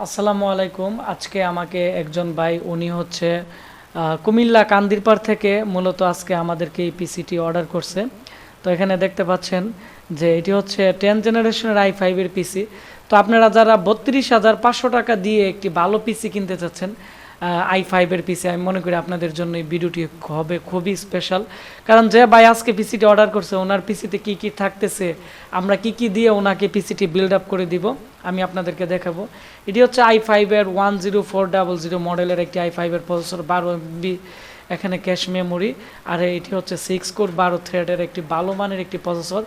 আসসালামু আলাইকুম। আজকে আমাকে একজন ভাই উনি হচ্ছে কুমিল্লা কান্দিরপাড় থেকে মূলত আজকে আমাদেরকে এই পিসিটি অর্ডার করছে। তো এখানে দেখতে পাচ্ছেন যে এটি হচ্ছে 10 জেনারেশনের i5 এর পিসি। তো আপনারা যারা 32,500 টাকা দিয়ে একটি ভালো পিসি কিনতে চাচ্ছেন, i5 এর পিসি, আমি মনে করি আপনাদের জন্য এই ভিডিওটি হবে খুবই স্পেশাল। কারণ যে ভাই আজকে পিসিটি অর্ডার করছে ওনার পিসিতে কি কি থাকতেছে, আমরা কি কি দিয়ে ওনাকে পিসিটি বিল্ড আপ করে দিব আমি আপনাদেরকে দেখাবো। এটি হচ্ছে i5 এর 10400 মডেলের একটি i5 এর প্রসেসর, 12 MB এখানে ক্যাশ মেমোরি, আর এটি হচ্ছে 6 কোর 12 থ্রেডের একটি ভালো মানের একটি প্রসেসর।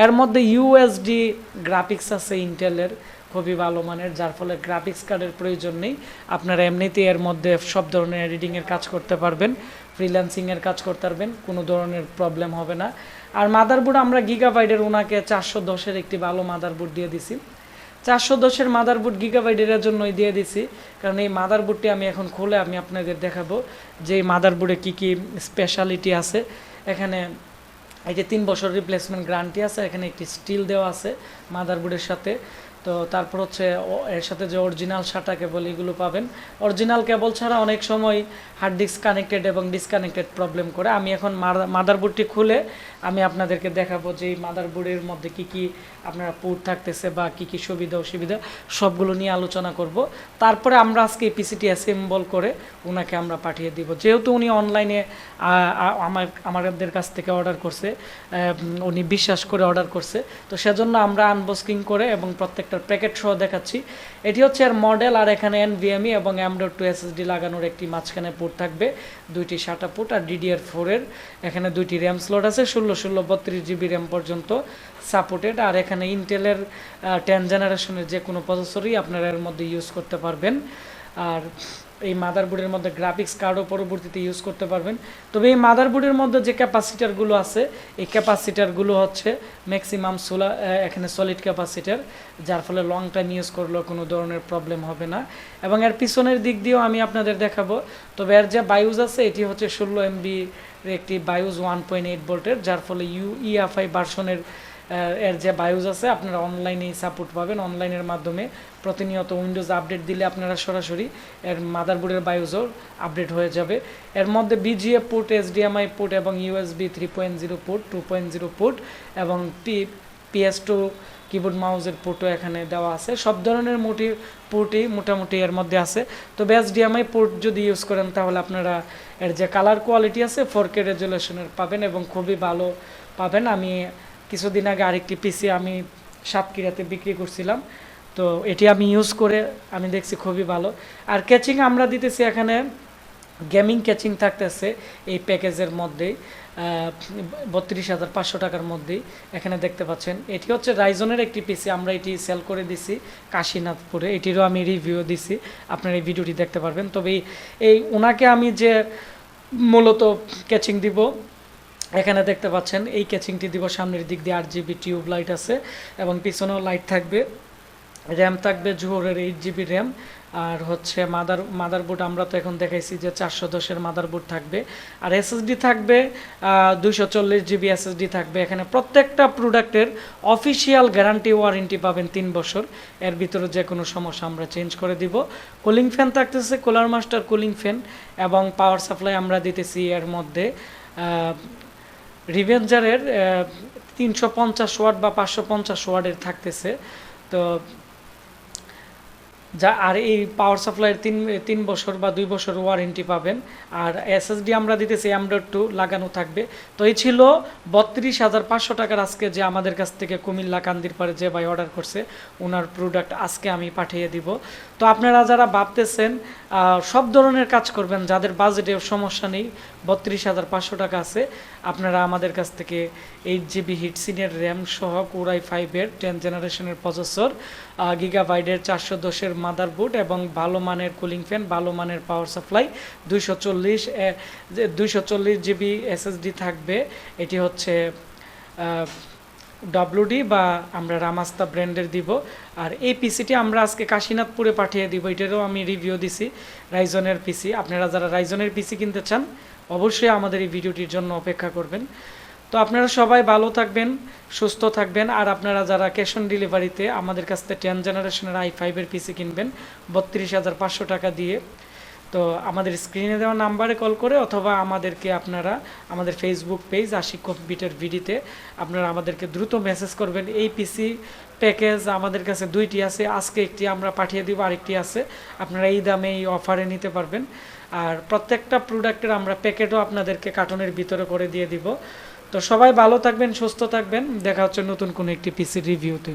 এর মধ্যে ইউএসডি গ্রাফিক্স আছে ইন্টেলের, খুবই ভালো মানের, যার ফলে গ্রাফিক্স কার্ডের প্রয়োজন নেই। আপনারা এমনিতেই এর মধ্যে সব ধরনের এডিটিংয়ের কাজ করতে পারবেন, ফ্রিল্যান্সিংয়ের কাজ করতে পারবেন, কোনো ধরনের প্রবলেম হবে না। আর মাদারবোর্ড আমরা গিগাবাইটের ওনাকে 410-এর একটি ভালো মাদারবোর্ড দিয়ে দিছি। 410-এর মাদারবোর্ড গিগাবাইটের জন্যই দিয়ে দিছি, কারণ এই মাদারবোর্ডটি আমি এখন খুলে আমি আপনাদের দেখাবো যে এই মাদারবোর্ডে কী কী স্পেশালিটি আছে। এখানে এই যে 3 বছর রিপ্লেসমেন্ট গ্যারান্টি আছে, এখানে একটি স্টিল দেওয়া আছে মাদারবোর্ডের সাথে। তো তারপর হচ্ছে এর সাথে যে অরিজিনাল সাটা কেবল এগুলো পাবেন। অরিজিনাল কেবল ছাড়া অনেক সময় হার্ড ডিস্ক কানেক্টেড এবং ডিসকানেক্টেড প্রবলেম করে। আমি এখন মাদারবোর্ডটি খুলে আমি আপনাদেরকে দেখাবো যে এই মাদারবোর্ডের মধ্যে কি কি আপনারা পোর্ট থাকতেছে বা কি কি সুবিধা অসুবিধা সবগুলো নিয়ে আলোচনা করব। তারপরে আমরা আজকে এই পিসিটি অ্যাসেম্বল করে ওনাকে আমরা পাঠিয়ে দিব। যেহেতু উনি অনলাইনে আমাদের কাছ থেকে অর্ডার করছে, উনি বিশ্বাস করে অর্ডার করছে, তো সেজন্য আমরা আনবক্সিং করে এবং প্রত্যেকটার প্যাকেট সহ দেখাচ্ছি। এটি হচ্ছে এর মডেল, আর এখানে NVMe এবং M.2 SSD লাগানোর একটি মাঝখানে পোর্ট থাকবে, 2টি SATA পোর্ট, আর DDR4 এর এখানে 2টি র্যাম স্লট আছে, 16 32GB র্যাম পর্যন্ত সাপোর্টেড। আর এখানে ইন্টেলের 10 জেনারেশনের যে কোনো প্রসেসরই আপনারা এর মধ্যে ইউজ করতে পারবেন। আর এই মাদারবোর্ডের মধ্যে গ্রাফিক্স কার্ডও পরবর্তীতে ইউজ করতে পারবেন। তবে এই মাদারবোর্ডের মধ্যে যে ক্যাপাসিটারগুলো আছে, এই ক্যাপাসিটারগুলো হচ্ছে ম্যাক্সিমাম এখানে সলিড ক্যাপাসিটার, যার ফলে লং টাইম ইউজ করলেও কোনো ধরনের প্রবলেম হবে না। এবং এর পিছনের দিক দিয়েও আমি আপনাদের দেখাবো। তবে এর যে বায়ুজ আছে এটি হচ্ছে 16 MB একটি বায়ুজ 1.8 ভোল্টের, যার ফলে UEFI ভার্সনের এর যে বায়ুজ আছে আপনারা অনলাইনেই সাপোর্ট পাবেন। অনলাইনের মাধ্যমে প্রতিনিয়ত উইন্ডোজ আপডেট দিলে আপনারা সরাসরি এর মাদারবোর্ডের বায়ুজও আপডেট হয়ে যাবে। এর মধ্যে BGA পোর্ট, HDMI পোর্ট এবং USB 3.0 পোর্ট, 2.0 পোর্ট এবং PS2 কিবোর্ড মাউসের পোর্টও এখানে দেওয়া আছে। সব ধরনের পোর্টই মোটামুটি এর মধ্যে আছে। তবে HDMI পোর্ট যদি ইউজ করেন তাহলে আপনারা এর যে কালার কোয়ালিটি আছে 4K রেজুলেশনের পাবেন এবং খুবই ভালো পাবেন। আমি কিছুদিন আগে আরেকটি পিসি আমি সাতক্ষীরাতে বিক্রি করছিলাম, তো এটি আমি ইউজ করে আমি দেখছি খুবই ভালো। আর ক্যাচিং আমরা দিতেছি এখানে গেমিং ক্যাচিং থাকতেছে এই প্যাকেজের মধ্যেই, 32,500 টাকার মধ্যেই। এখানে দেখতে পাচ্ছেন এটি হচ্ছে রাইজনের একটি পিসি, আমরা এটি সেল করে দিছি কাশীনাথপুরে, এটিরও আমি রিভিউ দিছি, আপনারা এই ভিডিওটি দেখতে পারবেন। তবে এই ওনাকে আমি যে মূলত ক্যাচিং দিব, এখানে দেখতে পাচ্ছেন এই ক্যাচিংটি দিব। সামনের দিক দিয়ে 8GB টিউব লাইট আছে এবং পিছনেও লাইট থাকবে। র্যাম থাকবে জোহরের 8GB র্যাম। আর হচ্ছে মাদারবোর্ড আমরা তো এখন দেখাইছি যে 410-এর মাদারবোর্ড থাকবে। আর SSD থাকবে 240GB SSD থাকবে। এখানে প্রত্যেকটা প্রোডাক্টের অফিসিয়াল গ্যারান্টি ওয়ারেন্টি পাবেন 3 বছর। এর ভিতরে যে কোনো সমস্যা আমরা চেঞ্জ করে দিব। কুলিং ফ্যান থাকতেছে কুলার মাস্টার কুলিং ফ্যান, এবং পাওয়ার সাপ্লাই আমরা দিতেছি এর মধ্যে রিভেঞ্জারের 350 ওয়াট বা 550 ওয়াটের থাকতেছে। তো আর এই পাওয়ার সাপ্লাইয়ের 3 বছর বা 2 বছর ওয়ারেন্টি পাবেন। আর SSD আমরা দিতেছি M.2 লাগানো থাকবে। তো এই ছিল 32,500 টাকার আজকে যে আমাদের কাছ থেকে কুমিল্লা কান্দিরপাড়ে যে ভাই অর্ডার করছে ওনার প্রোডাক্ট আজকে আমি পাঠিয়ে দিব। তো আপনারা যারা ভাবতেছেন সব ধরনের কাজ করবেন, যাদের বাজেটের সমস্যা নেই, 32,500 টাকা আছে, আপনারা আমাদের কাছ থেকে 8GB হিটসিনের র্যাম সহ কোর i5-এর 10 জেনারেশনের প্রসেসর, গিগাবাইটের 410-এর মাদারবোর্ড এবং ভালো মানের কুলিং ফ্যান, ভালো মানের পাওয়ার সাপ্লাই, 240GB SSD থাকবে। এটি হচ্ছে WD বা আমরা রামাস্তা ব্র্যান্ডের দিব। আর এই পিসিটি আমরা আজকে কাশীনাথপুরে পাঠিয়ে দিব, এটারও আমি রিভিউ দিছি রাইজনের পিসি। আপনারা যারা রাইজনের পিসি কিনতে চান অবশ্যই আমাদের এই ভিডিওটির জন্য অপেক্ষা করবেন। তো আপনারা সবাই ভালো থাকবেন, সুস্থ থাকবেন। আর আপনারা যারা ক্যাশ অন ডেলিভারিতে আমাদের কাছ থেকে 10 জেনারেশনের i5 পিসি কিনবেন 32,500 টাকা দিয়ে, তো আমাদের স্ক্রিনে দেওয়া নাম্বারে কল করে অথবা আমাদেরকে আপনারা আমাদের ফেসবুক পেজ আশিক কম্পিউটার ভিডিতে আপনারা আমাদেরকে দ্রুত মেসেজ করবেন। এই পিসি প্যাকেজ আমাদের কাছে 2টি আছে, আজকে একটি আমরা পাঠিয়ে দিব, আরেকটি আছে, আপনারা এই দামে এই অফারে নিতে পারবেন। আর প্রত্যেকটা প্রোডাক্টের আমরা প্যাকেটও আপনাদেরকে কার্টনের ভিতরে করে দিয়ে দিব। তো সবাই ভালো থাকবেন, সুস্থ থাকবেন, দেখা হচ্ছে নতুন কোনো একটি পিসি রিভিউতে।